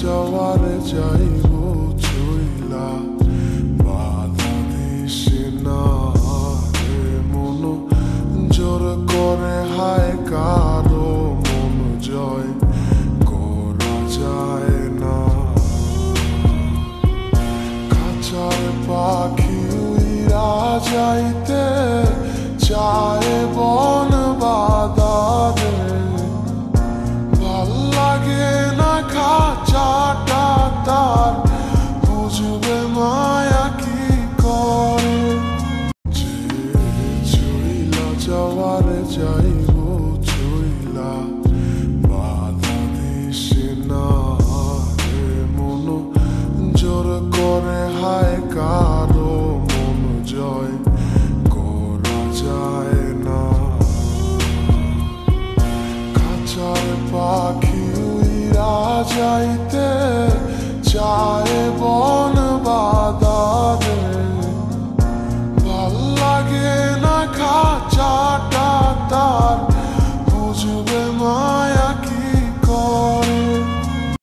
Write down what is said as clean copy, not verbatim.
যাওয়ারে যাইব চইলা, বাধা দিস না রে মন, জোর করে হায় কারো মন জয় করা যায় না। খাঁচার পাখি উইরা যাইতে চায় বন বাদারে, ভাল লাগে না খাঁচাটা তার, বুঝবে মায়া কি করে। যে চইলা যাওয়ারে যাইব চইলা, বাধা দিস না রে মন, জোর করে হায় কারো মন জয় করা যায় না। খাঁচার পাখি উইরা যাইতে